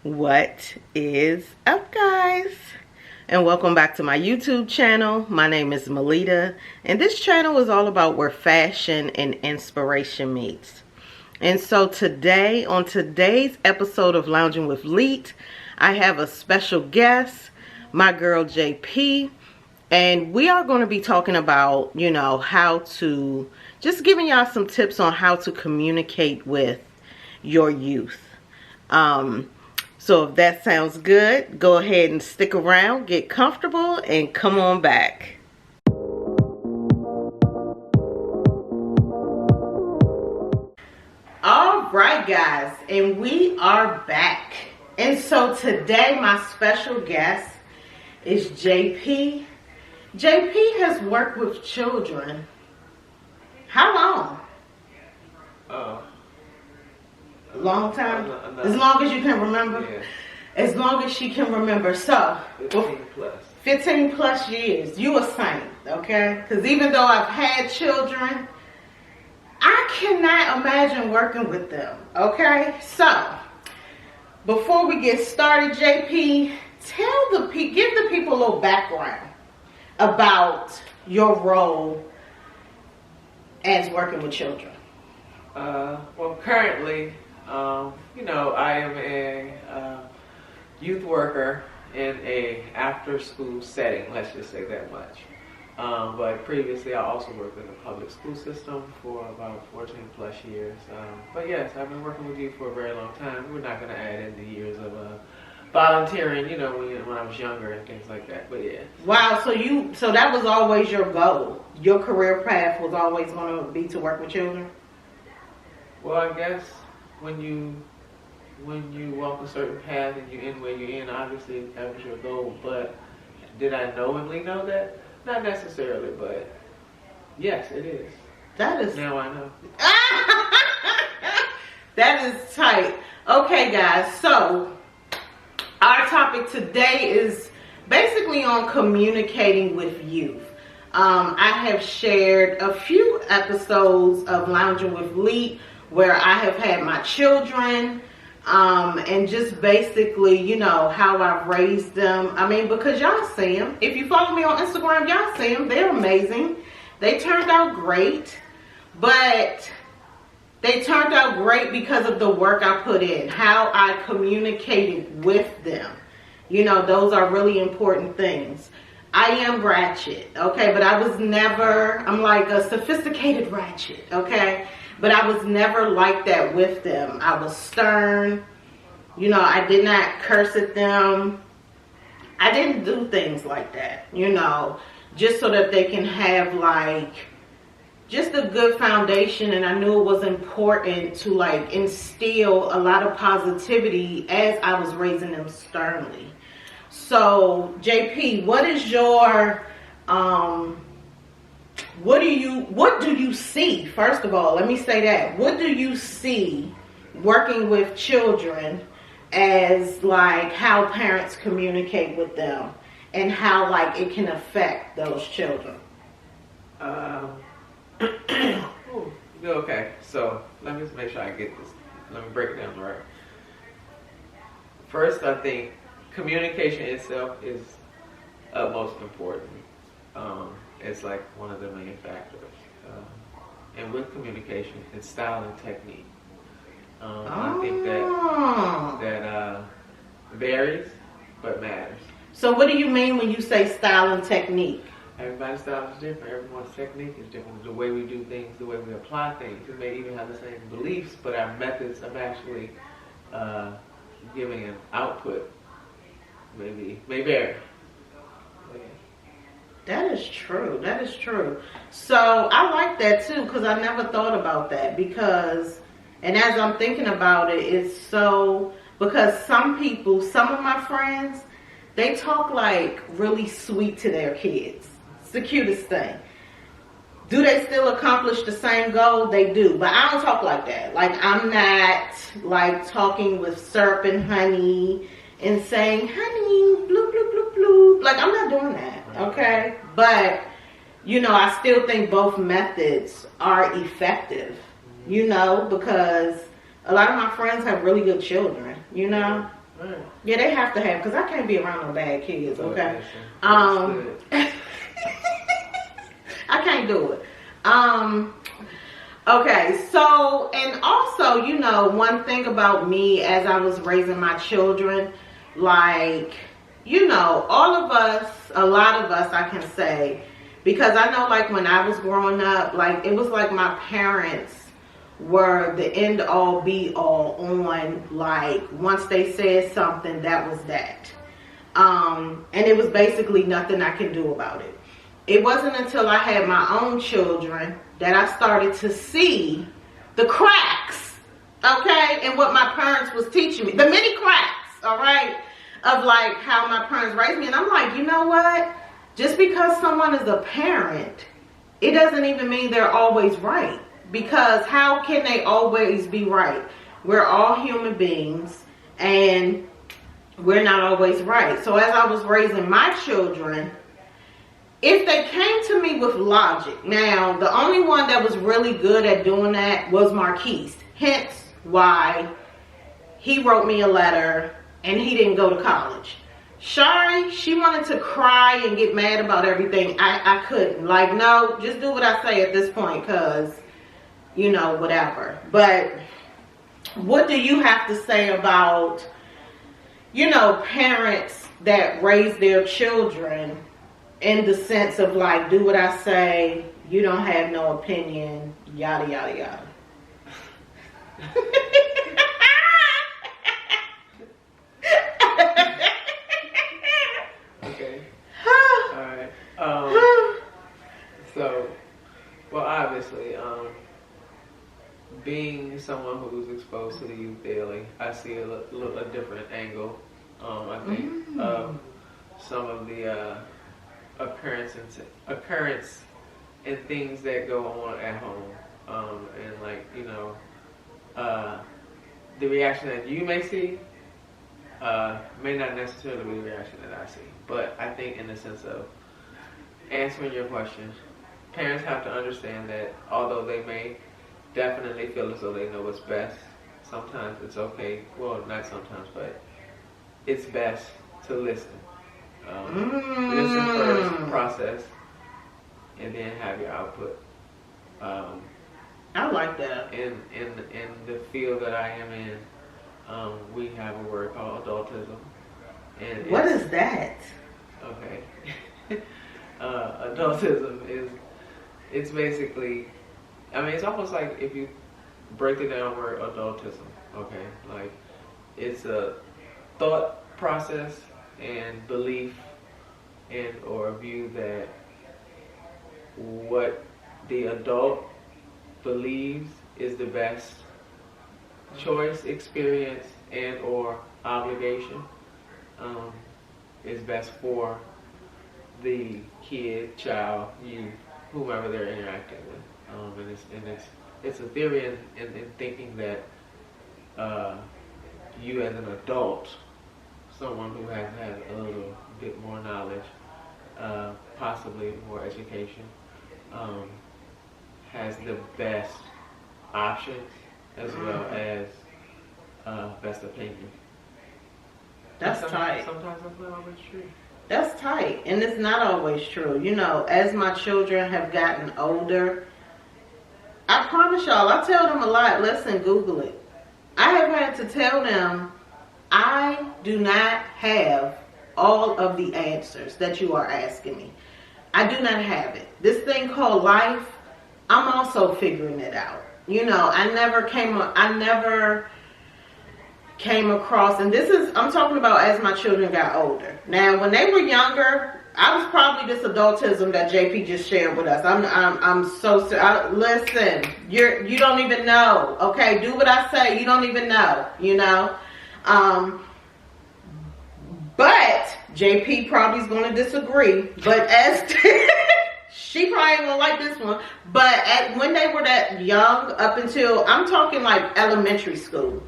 What is up, guys? And welcome back to my YouTube channel. My name is Melita, and this channel is all about where fashion and inspiration meets. And so today, on today's episode of Lounging with Lett, I have a special guest, my girl JP, and we are going to be talking about, how to, just giving y'all some tips on how to communicate with your youth. So if that sounds good, go ahead and stick around, get comfortable, and come on back. All right, guys, and we are back. And so today my special guest is JP. JP has worked with children. How long? Long time? As long as you can remember? Yeah. As long as she can remember. So, 15 plus years. You a saint, okay? Because even though I've had children, I cannot imagine working with them, okay? So, before we get started, JP, give the people a little background about your role as working with children. Well, currently, I am a youth worker in a after-school setting, let's just say that much. But previously, I also worked in the public school system for about 14 plus years. But yes, I've been working with youth for a very long time. We're not going to add in the years of volunteering, when I was younger and things like that. But yeah. Wow, so that was always your goal. Your career path was always going to be to work with children? Well, I guess when you walk a certain path and you end where you're in, obviously that was your goal. But did I knowingly know that? Not necessarily, but yes, it is. That is... Now I know. That is tight. Okay, guys, so our topic today is basically on communicating with youth. I have shared a few episodes of Lounging with Lett where I have had my children, and just basically, how I've raised them. I mean, because y'all see them. If you follow me on Instagram, y'all see them. They're amazing. They turned out great, but they turned out great because of the work I put in, how I communicated with them. Those are really important things. I am ratchet, okay, but I'm like a sophisticated ratchet, okay? But I was never like that with them. I was stern. I did not curse at them. I didn't do things like that, just so that they can have just a good foundation. And I knew it was important to instill a lot of positivity as I was raising them sternly. So JP, what is your, what do you see? First of all, let me say that. What do you see working with children as how parents communicate with them and how it can affect those children? Okay, so let me just make sure I get this. Let me break it down right. First, I think communication itself is utmost important. It's one of the main factors. And with communication, it's style and technique. I think that varies, but matters. So what do you mean when you say style and technique? Everybody's style is different. Everyone's technique is different. The way we do things, the way we apply things. We may even have the same beliefs, but our methods of actually giving an output may vary. That is true. That is true. So I like that too, because I never thought about that. And as I'm thinking about it, it's because some of my friends, they talk really sweet to their kids. It's the cutest thing. Do they still accomplish the same goal? They do. But I don't talk like that. I'm not talking with syrup and honey and saying, honey, bloop, bloop, bloop, bloop. I'm not doing that, okay? But, I still think both methods are effective, because a lot of my friends have really good children, Right. Yeah, they have to have, because I can't be around no bad kids, okay? Understood. I can't do it. Okay, so, and also, you know, one thing about me as I was raising my children, like, you know, all of us, a lot of us, I can say, because I know, like, when I was growing up, like, it was like my parents were the end all be all on, like, once they said something, that was that. And it was basically nothing I could do about it. It wasn't until I had my own children that I started to see the cracks, okay, and what my parents was teaching me, the many cracks, all right, of like how my parents raised me. And I'm like, you know what? Just because someone is a parent, it doesn't even mean they're always right. Because how can they always be right? We're all human beings, and we're not always right. So as I was raising my children, if they came to me with logic, now the only one that was really good at doing that was Marquise. Hence why he wrote me a letter and he didn't go to college. Shari, she wanted to cry and get mad about everything. I couldn't. Like, no, just do what I say at this point, because, you know, whatever. But what do you have to say about, you know, parents that raise their children in the sense of like, do what I say, you don't have no opinion, yada, yada, yada? Okay. All right. So, well, obviously, being someone who's exposed to the youth daily, I see a different angle. I think some of the occurrence and things that go on at home, and like, you know, the reaction that you may see may not necessarily be the reaction that I see. But I think in the sense of answering your question, parents have to understand that although they may definitely feel as though they know what's best, sometimes it's okay, well, not sometimes, but it's best to listen. Listen first, process, and then have your output. I like that. In the field that I am in, we have a word called adultism. And what is that? Okay. Adultism it's basically, I mean, it's almost like if you break it down, word adultism, okay? Like, it's a thought process and belief and or view that what the adult believes is the best choice, experience, and or obligation is best for the kid, child, youth, whomever they're interacting with. And it's a theory in thinking that you as an adult, someone who has had a little bit more knowledge, possibly more education, has the best options as well as best opinion. That's tight. Sometimes that's not always true. That's tight, and it's not always true. You know, as my children have gotten older, I promise y'all, I tell them a lot, listen, Google it. I have had to tell them, I do not have all of the answers that you are asking me. I do not have it. This thing called life, I'm also figuring it out. You know, I never came across, and this is, I'm talking about as my children got older. Now, when they were younger, I was probably this adultism that JP just shared with us. Listen, you don't even know, okay? Do what I say, you don't even know, you know? But JP probably is going to disagree, but as she probably ain't gonna like this one, but when they were that young, up until, I'm talking like elementary school,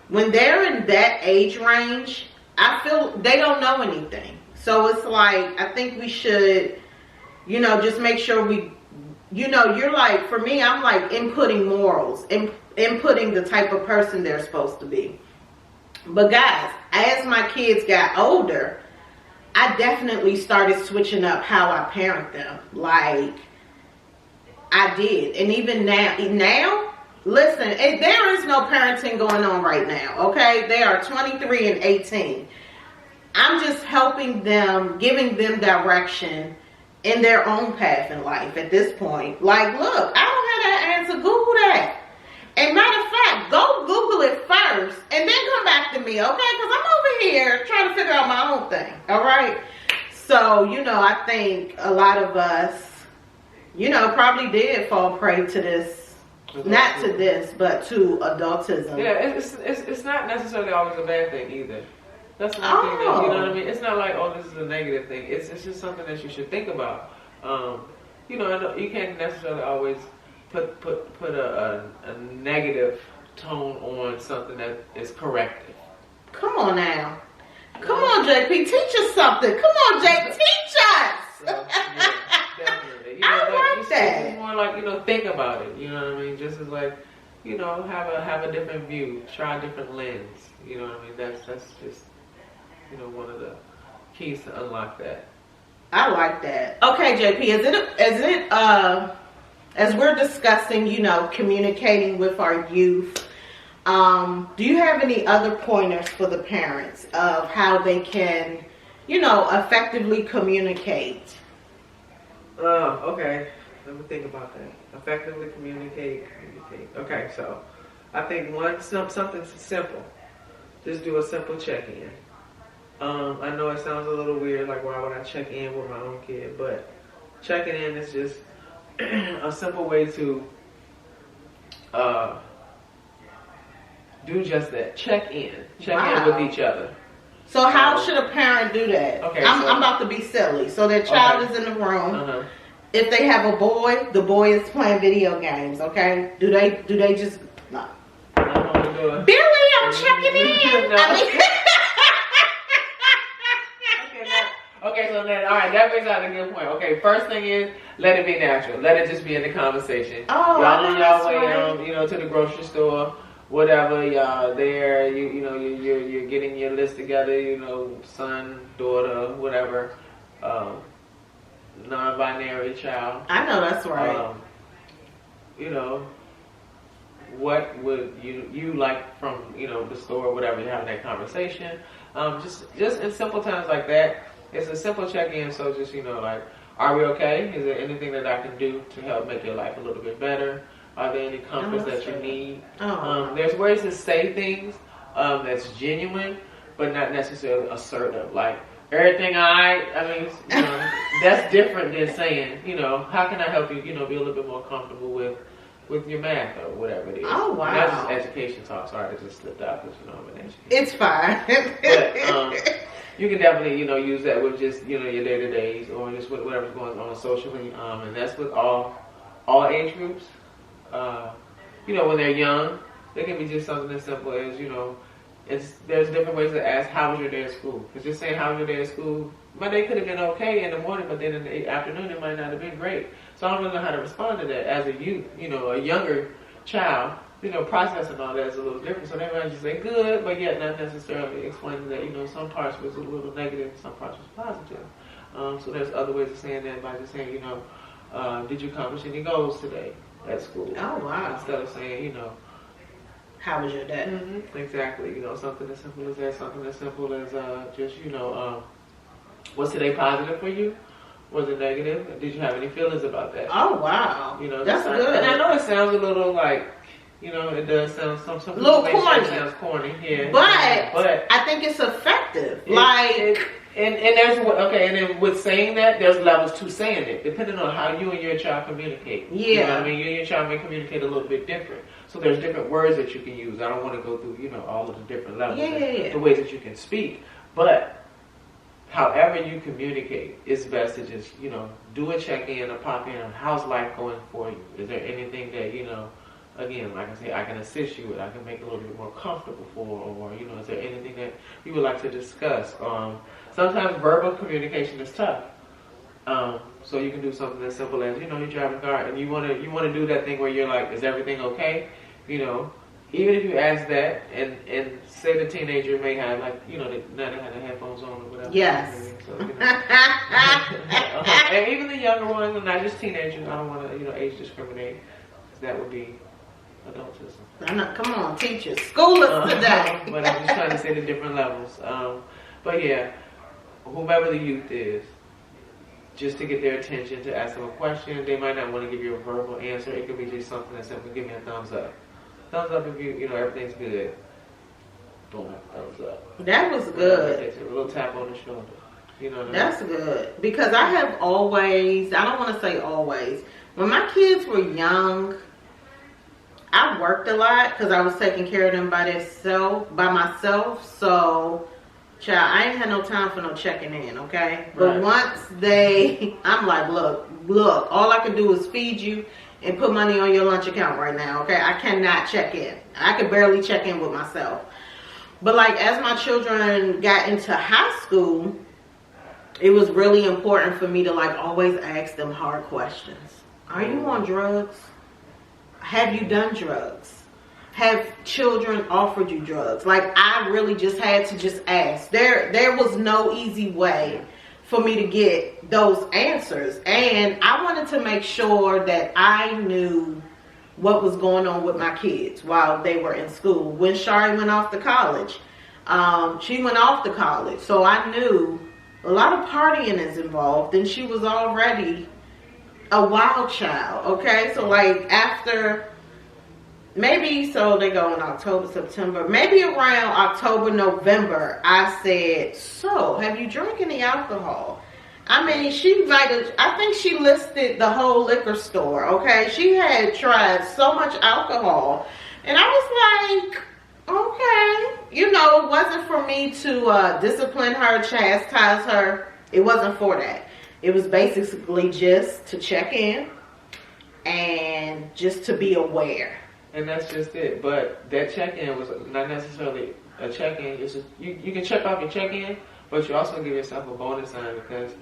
when they're in that age range, I feel they don't know anything. So it's like, I think we should, you know, just make sure we, you know, you're like, for me, I'm like inputting morals, inputting the type of person they're supposed to be. But guys, as my kids got older, I definitely started switching up how I parent them. Like, I did. And even now, listen, there is no parenting going on right now, okay? They are 23 and 18. I'm just helping them, giving them direction in their own path in life at this point. Like, look, I don't have that answer. Google that. And matter of fact, go Google it first and then come back to me, okay? Because I'm over here trying to figure out my own thing, all right? So, you know, I think a lot of us, you know, probably did fall prey to this. Not to this, but to adultism. Yeah, it's not necessarily always a bad thing either. That's one thing that, you know what I mean? It's not like, oh, this is a negative thing. It's just something that you should think about. You know, you can't necessarily always put a negative tone on something that is corrective. Come on now. Come on, JP. Teach us something. Come on, JP. Teach us. So, yeah, definitely. You know, I like that. It's more like, you know, think about it. You know what I mean? Just as like, you know, have a different view. Try a different lens. You know what I mean? That's just, you know, one of the keys to unlock that. I like that. Okay, JP, as we're discussing, you know, communicating with our youth, do you have any other pointers for the parents of how they can, you know, effectively communicate? Okay. Let me think about that. Effectively communicate. Okay, so I think something simple. Just do a simple check-in. I know it sounds a little weird, like why would I check in with my own kid, but checking in is just a simple way to do just that. Check in with each other. So how should a parent do that? Okay, I'm about to be silly. So their child is in the room. Uh-huh. If they have a boy, the boy is playing video games. Okay? Do they just no? Billy, I'm checking in. No. Okay, so then, all right, that brings out a good point. Okay, first thing is, let it be natural. Let it just be in the conversation. Oh, y'all on y'all way, right. you know, to the grocery store, whatever. Y'all there, you know, you're getting your list together. You know, son, daughter, whatever, non-binary child. I know that's right. You know, what would you like from, you know, the store or whatever? You're having that conversation. Just in simple times like that. It's a simple check-in, so just, you know, like, are we okay? Is there anything that I can do to help make your life a little bit better? Are there any comforts that you need? There's ways to say things that's genuine, but not necessarily assertive. Like, everything I mean, you know, that's different than saying, you know, how can I help you, you know, be a little bit more comfortable with your math or whatever it is. Oh, wow. Not just education talk. Sorry, I just slipped out because, you know, I'm an educator. It's fine. But, you can definitely, you know, use that with just, you know, your day-to-days or just with whatever's going on socially. And that's with all age groups. You know, when they're young, it can be just something as simple as, you know, there's different ways to ask, how was your day at school? Because just saying, how was your day at school? My day could have been okay in the morning, but then in the afternoon, it might not have been great. So I don't really know how to respond to that as a youth, you know, a younger child. You know, processing all that is a little different. So they might just say good, but yet not necessarily explaining that, you know, some parts was a little negative, some parts was positive. So there's other ways of saying that by just saying, you know, did you accomplish any goals today at school? Oh, wow. Instead of saying, you know, how was your day? Mm-hmm, exactly. You know, something as simple as that, something as simple as just, you know, was today positive for you? Was it negative? Did you have any feelings about that? Oh, wow. You know, that's good. And I know it sounds a little like, you know, it does sound some little corny. Sounds corny, yeah. But I think it's effective. And there's and then with saying that, there's levels to saying it, depending on how you and your child communicate. Yeah. You know what I mean? You and your child may communicate a little bit different. So there's different words that you can use. I don't want to go through, you know, all of the different levels and the ways that you can speak. But however you communicate, it's best to just, you know, do a check-in or pop in on how's life going for you. Is there anything that, you know, again, like I say, I can assist you with, I can make it a little bit more comfortable for, or, you know, is there anything that you would like to discuss? Sometimes verbal communication is tough. So you can do something as simple as, you know, you're driving a car and you want to do that thing where you're like, is everything okay? You know, even if you ask that, and say the teenager may have, like, now they have the headphones on or whatever. Yes. So, and even the younger ones, and not just teenagers. I don't want to, age discriminate. That would be adultism. Come on, teachers, school us today. But I'm just trying to say the different levels. But yeah, whomever the youth is, just to get their attention, to ask them a question. They might not want to give you a verbal answer. It could be just something that simply give me a thumbs up. Thumbs up if everything's good. Boom, thumbs up. That was good. A little tap on the shoulder. You know what I mean? That's good. Because I have always, I don't want to say always, when my kids were young, I worked a lot because I was taking care of them by myself. So, child, I ain't had no time for no checking in, okay? But once I'm like, look, all I can do is feed you and put money on your lunch account right now, okay? I cannot check in. I could barely check in with myself. But like, as my children got into high school, it was really important for me to like always ask them hard questions. Are you on drugs? Have you done drugs? Have children offered you drugs? Like, I really just had to just ask. There was no easy way for me to get those answers. And I wanted to make sure that I knew what was going on with my kids while they were in school. When Shari went off to college, she went off to college. So I knew a lot of partying is involved, and she was already a wild child, okay? So like after, so they go in October, September, maybe around October, November, I said, so have you drank any alcohol? I mean, I think she listed the whole liquor store, okay? She had tried so much alcohol, and I was like, okay. It wasn't for me to discipline her, chastise her. It wasn't for that. It was basically just to check in and just to be aware. And that's just it. But that check-in was not necessarily a check-in. It's just, you can check off your check-in, but you also give yourself a bonus sign because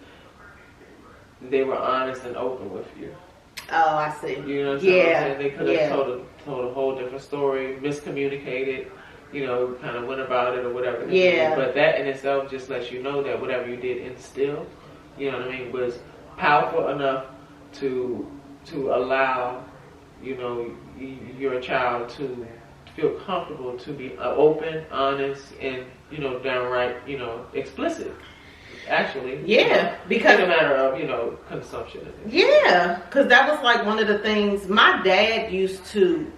they were honest and open with you. Oh, I see. You know what I'm saying? They could have told a whole different story, miscommunicated, kind of went about it or whatever. Yeah. But that in itself just lets you know that whatever you did instill, was powerful enough to allow, your child to feel comfortable to be open, honest, and, downright, explicit. Actually, because it's a matter of consumption. Yeah, because that was like one of the things my dad I used to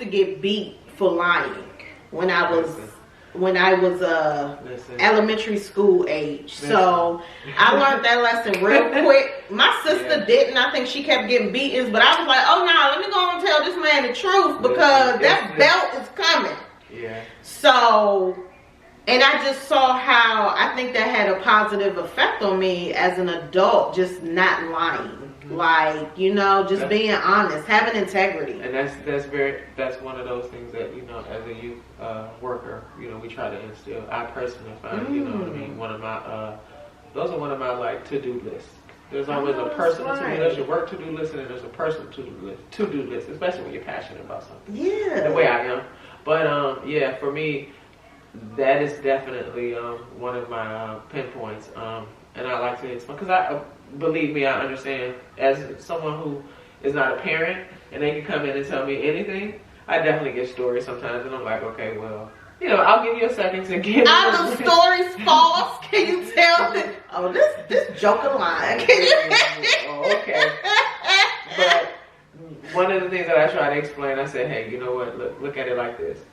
get beat for lying when I was elementary school age. So I learned that lesson real quick. My sister didn't. I think she kept getting beatings, but I was like, oh no, let me go and tell this man the truth because that belt is coming. Yeah. So. And I just saw how I think that had a positive effect on me as an adult, just not lying. Like, just being honest, having integrity. And that's one of those things that, as a youth worker, we try to instill. I personally find, those are one of my like to-do lists. There's always a personal to-do list, your work to-do list, and then there's a personal to-do list, especially when you're passionate about something. Yeah. The way I am. But for me, that is definitely one of my pinpoints, and I like to explain because believe me, I understand. As someone who is not a parent, and they can come in and tell me anything, I definitely get stories sometimes, and I'm like, okay, well, I'll give you a second to get. Are the stories false? Can you tell me? Oh, this joker line. Oh, okay. But one of the things that I try to explain, I said, hey, you know what? Look at it like this.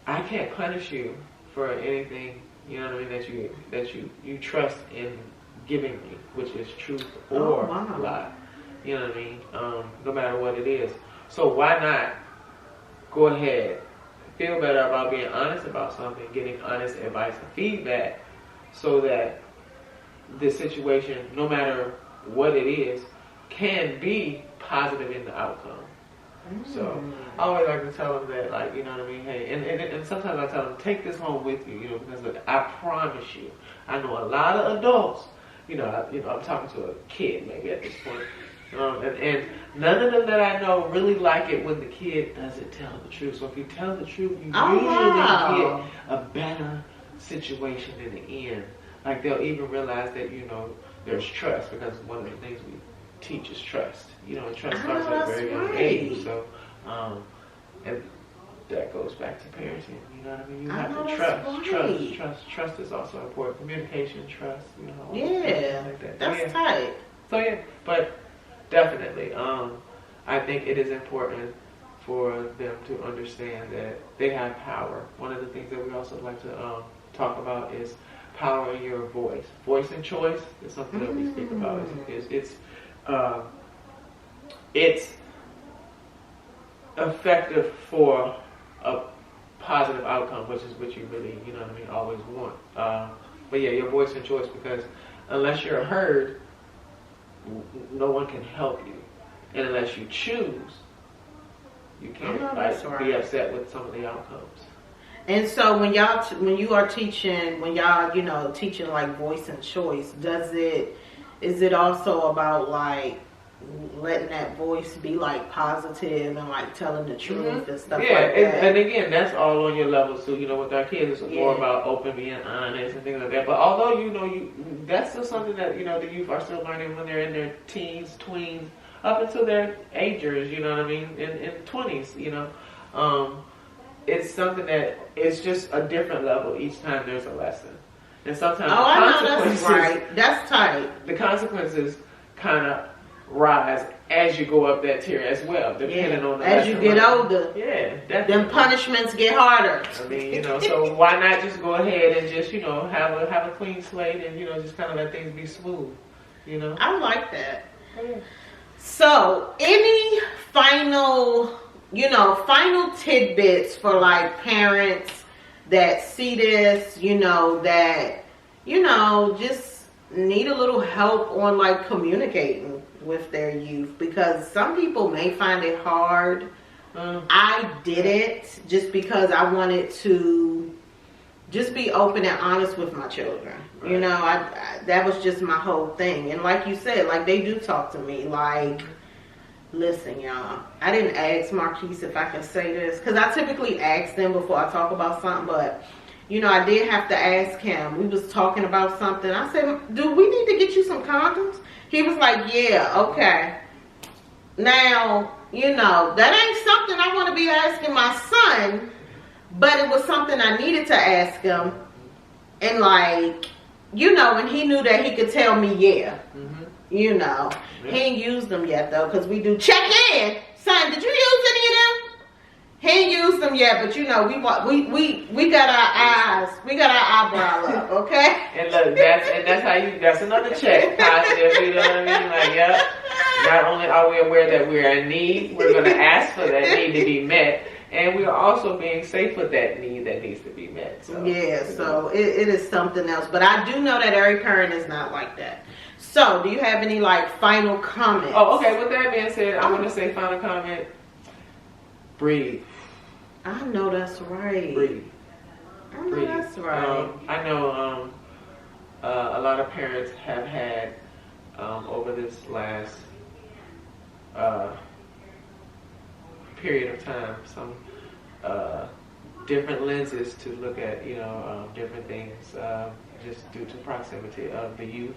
I can't punish you for anything, that you trust in giving me, which is truth or lie. You know what I mean? No matter what it is. So why not go ahead, feel better about being honest about something, getting honest advice and feedback, so that the situation, no matter what it is, can be positive in the outcome. So I always like to tell them that, like, hey, and sometimes I tell them, take this home with you, because look, I promise you, I know a lot of adults, I'm talking to a kid maybe at this point, And none of them that I know really like it when the kid doesn't tell the truth. So if you tell the truth, you usually get a better situation in the end. Like they'll even realize that, there's trust, because one of the things we teach is trust. And trust starts at a very young age. So, and that goes back to parenting. You know what I mean? You have to trust. Trust is also important. Communication, trust. Yeah, like that. That's tight. So yeah, but definitely, I think it is important for them to understand that they have power. One of the things that we also like to talk about is power in your voice. Voice and choice is something that we speak about. It's effective for a positive outcome, which is what you really, always want. But yeah, your voice and choice, because unless you're heard, no one can help you. And unless you choose, you can't be upset with some of the outcomes. And so when you are teaching, teaching like voice and choice, is it also about like letting that voice be like positive and like telling the truth and stuff like that? And again, that's all on your level too. With our kids, it's more about open, being honest and things like that. But although that's still something that the youth are still learning when they're in their teens, tweens, up until their agers. You know what I mean? In 20s, it's something that it's just a different level each time there's a lesson. And sometimes that's tight. The consequences kind of rise as you go up that tier as well, depending on the as you get older. Yeah, definitely. Then punishments get harder. I mean, so why not just go ahead and just, have a clean slate and, just kind of let things be smooth, I like that. Yeah. So, any final tidbits for like parents that see this, that, just need a little help on like communicating with their youth, because some people may find it hard. I did it just because I wanted to just be open and honest with my children. Right. I that was just my whole thing. And like you said, like they do talk to me like, listen, y'all, I didn't ask Marquise if I can say this, because I typically ask them before I talk about something, but I did have to ask him. We was talking about something. I said, do we need to get you some condoms? He was like, yeah, okay. Now, that ain't something I want to be asking my son, but it was something I needed to ask him. And like, and he knew that he could tell me, yeah. Mm-hmm. He ain't used them yet though, because we do check in. Son, did you use any of them? He ain't used them yet, but we got our eyes, we got our eyebrow up, okay? And look, that's another check, positive, you know what I mean? Like, yeah, not only are we aware that we're in need, we're going to ask for that need to be met, and we are also being safe with that need that needs to be met. So, so it is something else, but I do know that every parent is not like that. So, do you have any like final comments? Oh, okay. With that being said, I'm going to say final comment. Breathe. I know that's right. Breathe. I know that's right. I know a lot of parents have had over this last period of time some different lenses to look at different things just due to proximity of the youth,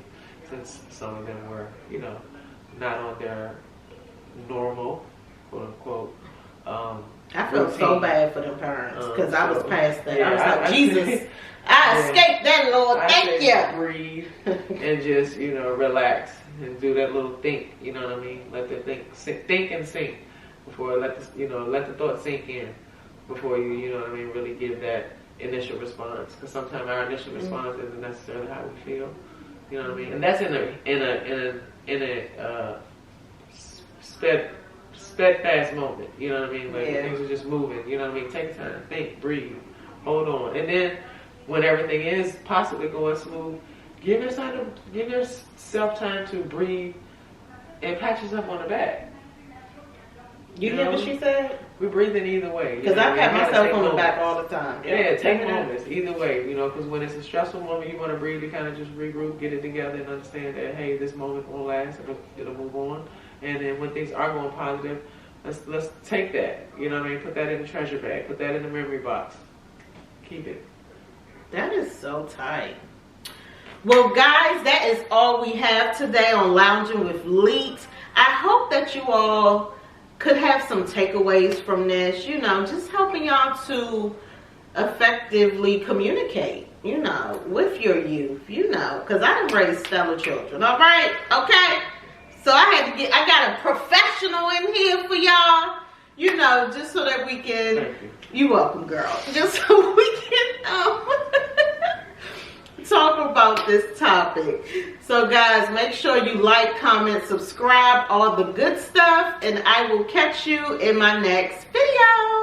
since some of them were not on their normal quote unquote I felt so bad for them parents, because I was past that. Yeah, I was like, Jesus, I escaped that, Lord. Thank you. Breathe and just, relax and do that little think. You know what I mean? Let the think and sink before let the thought sink in before you know what I mean, really give that initial response. Because sometimes our initial response isn't necessarily how we feel. You know what I mean? And that's in a steadfast moment, you know what I mean? Like things are just moving, you know what I mean? Take time, think, breathe, hold on. And then when everything is possibly going smooth, give yourself time to breathe and pat yourself on the back. You hear what she said? We're breathing either way. Because I pat myself on the back all the time. Yeah, take moments, either way, because when it's a stressful moment, you want to breathe, you kind of just regroup, get it together, and understand that, hey, this moment won't last, it'll move on. And then when things are going positive, let's take that. You know what I mean? Put that in the treasure bag. Put that in the memory box. Keep it. That is so tight. Well, guys, that is all we have today on Lounging with Lett. I hope that you all could have some takeaways from this, you know, just helping y'all to effectively communicate, you know, with your youth, you know, because I done raised stellar children, all right? Okay? So I got a professional in here for y'all, you know, just so that we can, Thank you. You're welcome, girl, just so we can talk about this topic. So guys, make sure you like, comment, subscribe, all the good stuff, and I will catch you in my next video.